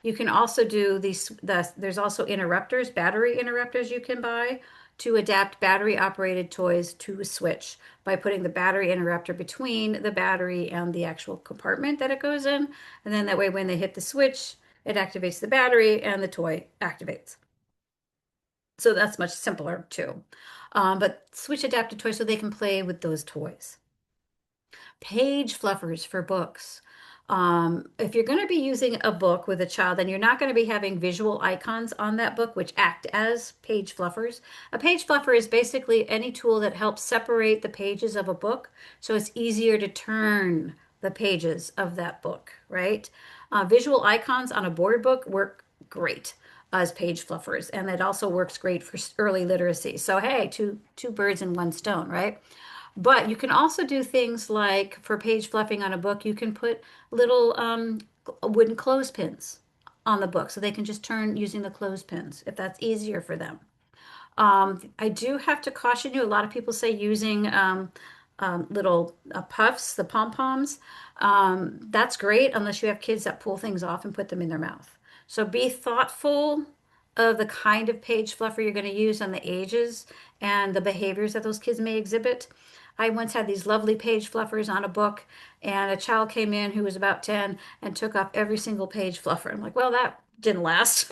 You can also do there's also interrupters, battery interrupters you can buy to adapt battery operated toys to a switch by putting the battery interrupter between the battery and the actual compartment that it goes in. And then that way, when they hit the switch, it activates the battery and the toy activates. So that's much simpler too. But switch adapted toys so they can play with those toys. Page fluffers for books. If you're going to be using a book with a child, then you're not going to be having visual icons on that book, which act as page fluffers. A page fluffer is basically any tool that helps separate the pages of a book so it's easier to turn the pages of that book, right? Visual icons on a board book work great as page fluffers, and it also works great for early literacy. So hey, two birds in one stone, right? But you can also do things like for page fluffing on a book, you can put little wooden clothespins on the book so they can just turn using the clothespins if that's easier for them. I do have to caution you, a lot of people say using little puffs, the pom-poms. That's great unless you have kids that pull things off and put them in their mouth. So be thoughtful of the kind of page fluffer you're going to use and the ages and the behaviors that those kids may exhibit. I once had these lovely page fluffers on a book, and a child came in who was about 10 and took off every single page fluffer. I'm like, well, that didn't last.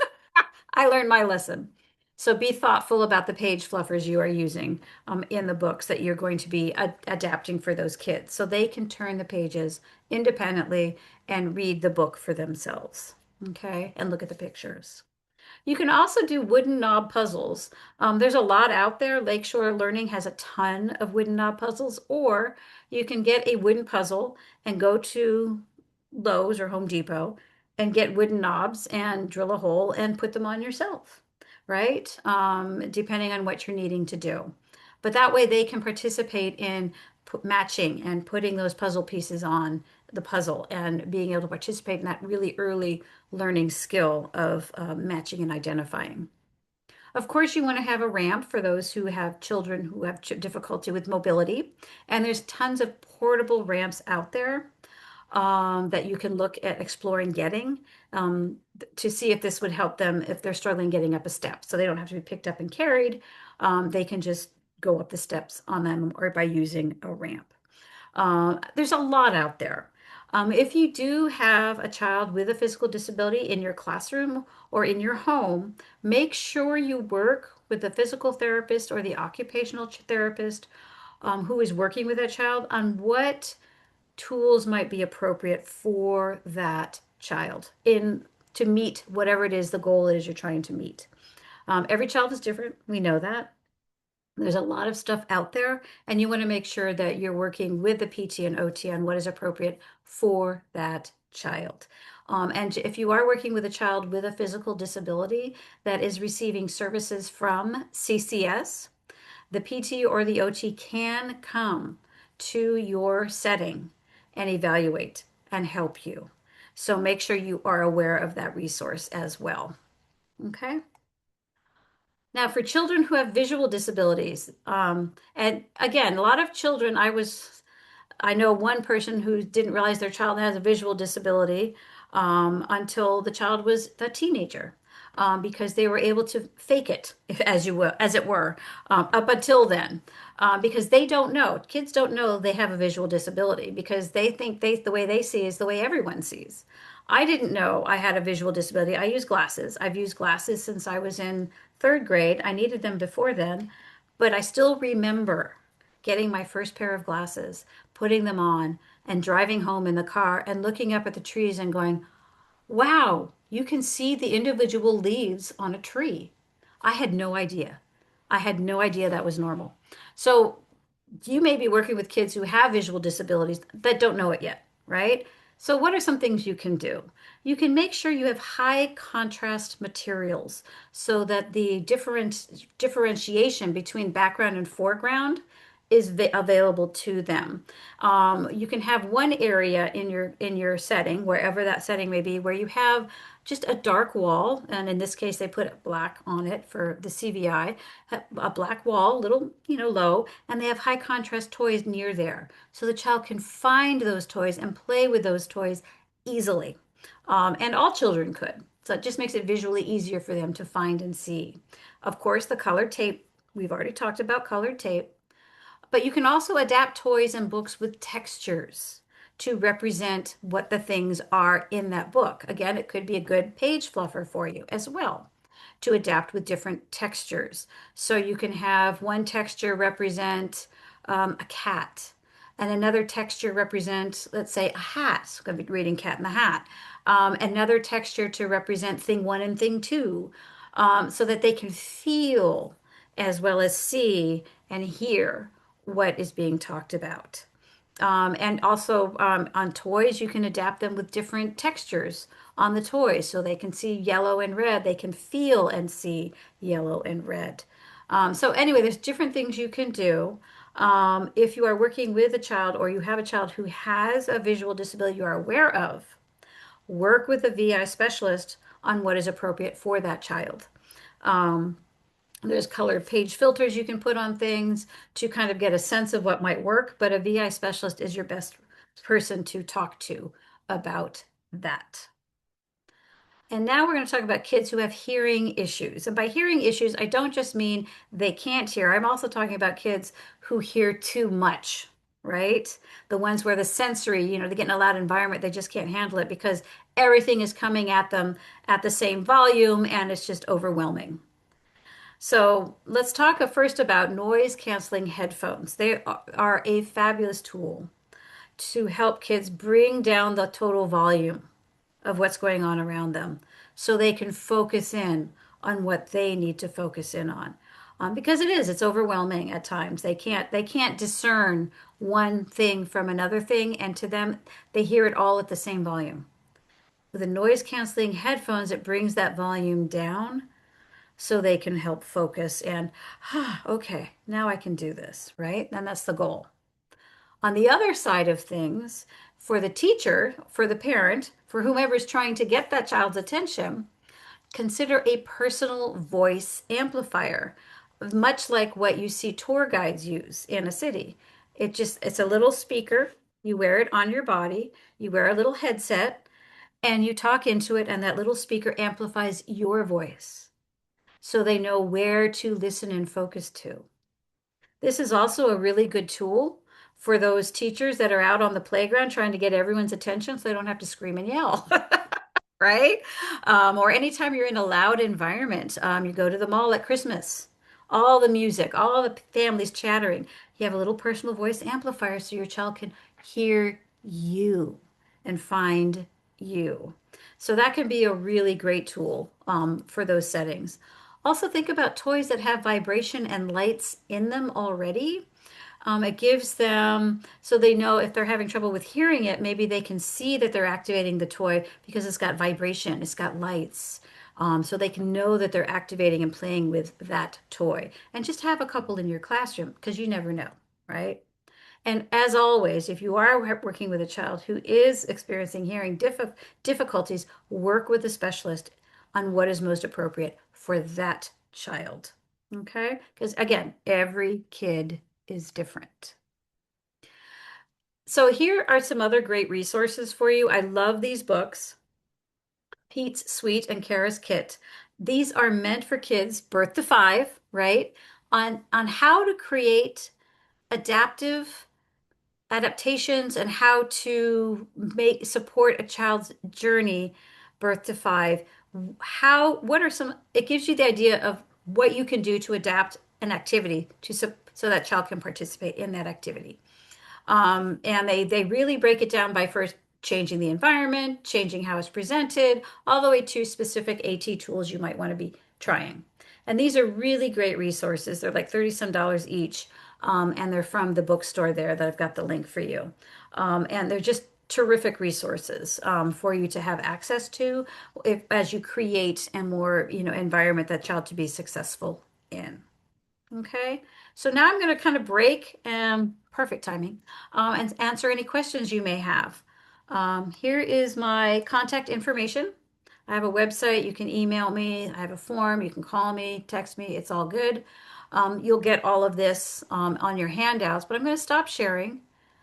I learned my lesson. So be thoughtful about the page fluffers you are using in the books that you're going to be adapting for those kids so they can turn the pages independently and read the book for themselves. Okay, and look at the pictures. You can also do wooden knob puzzles. There's a lot out there. Lakeshore Learning has a ton of wooden knob puzzles, or you can get a wooden puzzle and go to Lowe's or Home Depot and get wooden knobs and drill a hole and put them on yourself, right? Depending on what you're needing to do. But that way they can participate in matching and putting those puzzle pieces on the puzzle and being able to participate in that really early learning skill of matching and identifying. Of course, you want to have a ramp for those who have children who have difficulty with mobility. And there's tons of portable ramps out there that you can look at exploring getting to see if this would help them if they're struggling getting up a step. So they don't have to be picked up and carried. They can just go up the steps on them or by using a ramp. There's a lot out there. If you do have a child with a physical disability in your classroom or in your home, make sure you work with the physical therapist or the occupational therapist who is working with that child on what tools might be appropriate for that child to meet whatever it is the goal is you're trying to meet. Every child is different. We know that. There's a lot of stuff out there, and you want to make sure that you're working with the PT and OT on what is appropriate for that child. And if you are working with a child with a physical disability that is receiving services from CCS, the PT or the OT can come to your setting and evaluate and help you. So make sure you are aware of that resource as well. Okay. Now, for children who have visual disabilities, and again, a lot of children, I know one person who didn't realize their child has a visual disability until the child was a teenager, because they were able to fake it, as you will, as it were, up until then, because they don't know. Kids don't know they have a visual disability because they think the way they see is the way everyone sees. I didn't know I had a visual disability. I use glasses. I've used glasses since I was in third grade. I needed them before then, but I still remember getting my first pair of glasses, putting them on, and driving home in the car and looking up at the trees and going, wow, you can see the individual leaves on a tree. I had no idea. I had no idea that was normal. So you may be working with kids who have visual disabilities that don't know it yet, right? So, what are some things you can do? You can make sure you have high contrast materials so that the differentiation between background and foreground is available to them. You can have one area in your setting, wherever that setting may be, where you have just a dark wall, and in this case, they put black on it for the CVI, a black wall, little, low, and they have high contrast toys near there. So the child can find those toys and play with those toys easily. And all children could. So it just makes it visually easier for them to find and see. Of course, the colored tape, we've already talked about colored tape, but you can also adapt toys and books with textures to represent what the things are in that book. Again, it could be a good page fluffer for you as well to adapt with different textures. So you can have one texture represent a cat, and another texture represent, let's say, a hat. So I'm going to be reading Cat in the Hat. Another texture to represent thing one and thing two, so that they can feel as well as see and hear what is being talked about. And also on toys, you can adapt them with different textures on the toys so they can see yellow and red. They can feel and see yellow and red. So anyway, there's different things you can do. If you are working with a child or you have a child who has a visual disability you are aware of, work with a VI specialist on what is appropriate for that child. There's colored page filters you can put on things to kind of get a sense of what might work, but a VI specialist is your best person to talk to about that. And now we're going to talk about kids who have hearing issues. And by hearing issues, I don't just mean they can't hear. I'm also talking about kids who hear too much, right? The ones where the sensory, they get in a loud environment, they just can't handle it because everything is coming at them at the same volume and it's just overwhelming. So let's talk first about noise canceling headphones. They are a fabulous tool to help kids bring down the total volume of what's going on around them so they can focus in on what they need to focus in on. Because it's overwhelming at times. They can't discern one thing from another thing, and to them, they hear it all at the same volume. With the noise canceling headphones, it brings that volume down so they can help focus and, okay, now I can do this, right? And that's the goal. On the other side of things, for the teacher, for the parent, for whomever is trying to get that child's attention, consider a personal voice amplifier, much like what you see tour guides use in a city. It's a little speaker. You wear it on your body, you wear a little headset, and you talk into it, and that little speaker amplifies your voice so they know where to listen and focus to. This is also a really good tool for those teachers that are out on the playground trying to get everyone's attention so they don't have to scream and yell, right? Or anytime you're in a loud environment, you go to the mall at Christmas, all the music, all the families chattering. You have a little personal voice amplifier so your child can hear you and find you. So that can be a really great tool for those settings. Also, think about toys that have vibration and lights in them already. It gives them, so they know if they're having trouble with hearing it, maybe they can see that they're activating the toy because it's got vibration, it's got lights. So they can know that they're activating and playing with that toy. And just have a couple in your classroom because you never know, right? And as always, if you are working with a child who is experiencing hearing difficulties, work with a specialist on what is most appropriate for that child. Okay? Because again, every kid is different. So here are some other great resources for you. I love these books. Pete's Sweet and Kara's Kit. These are meant for kids birth to 5, right? On how to create adaptations and how to support a child's journey birth to 5. It gives you the idea of what you can do to adapt an activity so that child can participate in that activity. And they really break it down by first changing the environment, changing how it's presented, all the way to specific AT tools you might want to be trying. And these are really great resources. They're like 30 some dollars each. And they're from the bookstore there that I've got the link for you. And they're just terrific resources for you to have access to as you create a more, environment that child to be successful in. Okay, so now I'm going to kind of break, perfect timing, and answer any questions you may have. Here is my contact information. I have a website. You can email me. I have a form. You can call me, text me. It's all good. You'll get all of this on your handouts, but I'm going to stop sharing